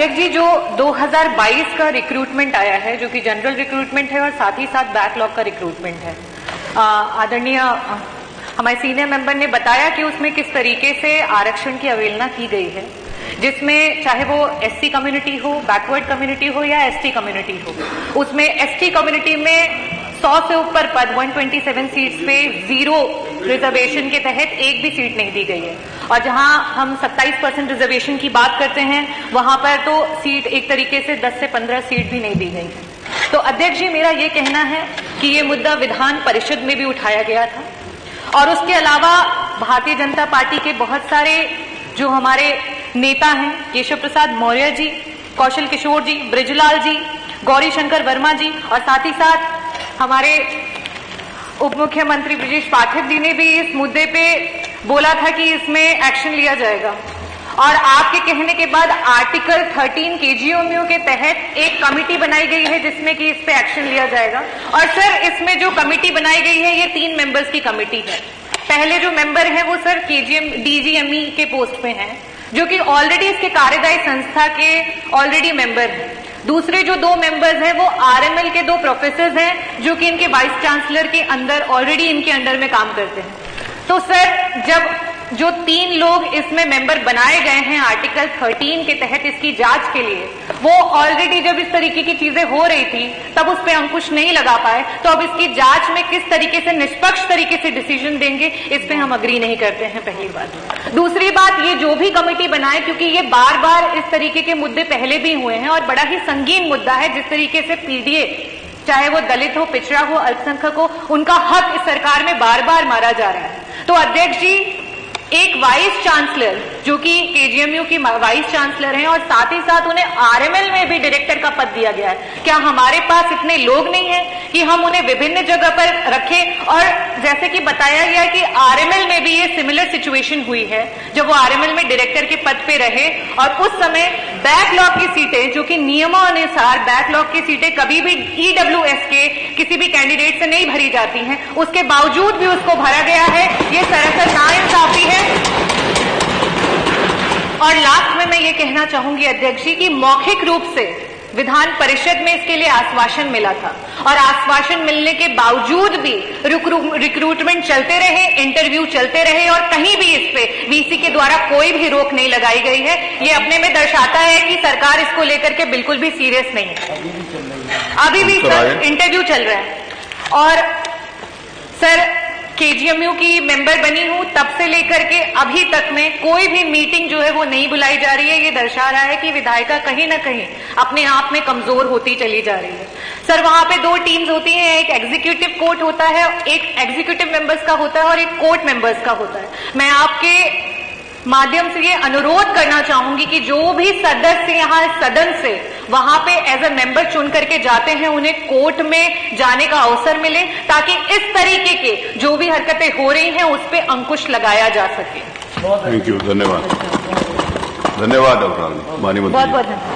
अध्यक्ष जी, जो 2022 का रिक्रूटमेंट आया है, जो कि जनरल रिक्रूटमेंट है और साथ ही साथ बैकलॉग का रिक्रूटमेंट है, आदरणीय हमारे सीनियर मेंबर ने बताया कि उसमें किस तरीके से आरक्षण की अवहेलना की गई है, जिसमें चाहे वो एससी कम्युनिटी हो, बैकवर्ड कम्युनिटी हो या एसटी कम्युनिटी हो, उसमें एसटी कम्युनिटी में 100 से ऊपर पद 127 सीट्स पे 0 रिजर्वेशन के तहत एक भी सीट नहीं दी गई है। और जहां हम 27% रिजर्वेशन की बात करते हैं, वहां पर तो सीट एक तरीके से 10 से 15 सीट भी नहीं दी गई है। तो अध्यक्ष जी, मेरा ये कहना है कि ये मुद्दा विधान परिषद में भी उठाया गया था और उसके अलावा भारतीय जनता पार्टी के बहुत सारे जो हमारे नेता हैं, केशव प्रसाद मौर्य जी, कौशल किशोर जी, ब्रिजलाल जी, गौरी शंकर वर्मा जी और साथ ही साथ हमारे उप मुख्यमंत्री ब्रजेश पाठक जी ने भी इस मुद्दे पे बोला था कि इसमें एक्शन लिया जाएगा। और आपके कहने के बाद आर्टिकल 13 केजीएमयू के तहत एक कमेटी बनाई गई है जिसमें कि इस पे एक्शन लिया जाएगा। और सर, इसमें जो कमेटी बनाई गई है, ये 3 मेंबर्स की कमेटी है। पहले जो मेंबर है वो सर डीजीएमई के पोस्ट पे हैं, जो कि ऑलरेडी इसके कार्यदायी संस्था के ऑलरेडी मेंबर हैं। दूसरे जो 2 मेंबर्स हैं वो आरएमएल के 2 प्रोफेसर हैं, जो कि इनके वाइस चांसलर के अंदर ऑलरेडी इनके अंडर में काम करते हैं। तो सर, जब जो 3 लोग इसमें मेंबर बनाए गए हैं आर्टिकल 13 के तहत इसकी जांच के लिए, वो ऑलरेडी जब इस तरीके की चीजें हो रही थी तब उस पर अंकुश नहीं लगा पाए, तो अब इसकी जांच में किस तरीके से निष्पक्ष तरीके से डिसीजन देंगे, इस पे हम अग्री नहीं करते हैं, पहली बात। दूसरी बात, ये जो भी कमेटी बनाए, क्योंकि ये बार बार इस तरीके के मुद्दे पहले भी हुए हैं और बड़ा ही संगीन मुद्दा है, जिस तरीके से पीडीए, चाहे वो दलित हो, पिछड़ा हो, अल्पसंख्यक हो, उनका हक इस सरकार में बार बार मारा जा रहा है। तो अध्यक्ष जी, एक वाइस चांसलर जो कि केजीएमयू की वाइस चांसलर हैं और साथ ही साथ उन्हें आरएमएल में भी डायरेक्टर का पद दिया गया है, क्या हमारे पास इतने लोग नहीं हैं कि हम उन्हें विभिन्न जगह पर रखें? और जैसे कि बताया गया कि आरएमएल में भी ये सिमिलर सिचुएशन हुई है, जब वो आरएमएल में डायरेक्टर के पद पे रहे और उस समय बैकलॉग की सीटें, जो कि नियमानुसार बैकलॉग की सीटें कभी भी ईडब्ल्यूएस के किसी भी कैंडिडेट से नहीं भरी जाती हैं, उसके बावजूद भी उसको भरा गया है। ये सरासर नाइंसाफी है। और लास्ट में मैं ये कहना चाहूंगी अध्यक्ष जी कि मौखिक रूप से विधान परिषद में इसके लिए आश्वासन मिला था और आश्वासन मिलने के बावजूद भी रिक्रूटमेंट चलते रहे, इंटरव्यू चलते रहे और कहीं भी इस पे वीसी के द्वारा कोई भी रोक नहीं लगाई गई है। ये अपने में दर्शाता है कि सरकार इसको लेकर के बिल्कुल भी सीरियस नहीं है। अभी भी सर इंटरव्यू चल रहा है। और सर, केजीएमयू की मेंबर बनी हूं तब से लेकर के अभी तक में कोई भी मीटिंग जो है वो नहीं बुलाई जा रही है। ये दर्शा रहा है कि विधायिका कहीं ना कहीं अपने आप में कमजोर होती चली जा रही है। सर, वहां पे 2 टीम्स होती हैं, एक एग्जीक्यूटिव कोर्ट होता है, एक एग्जीक्यूटिव मेंबर्स का होता है और एक कोर्ट मेंबर्स का होता है। मैं आपके माध्यम से ये अनुरोध करना चाहूंगी कि जो भी सदस्य यहाँ सदन से वहां पे एज अ मेंबर चुन करके जाते हैं, उन्हें कोर्ट में जाने का अवसर मिले, ताकि इस तरीके के जो भी हरकतें हो रही हैं उस पे अंकुश लगाया जा सके। थैंक यू, धन्यवाद। धन्यवाद डॉक्टर। बहुत बहुत धन्यवाद।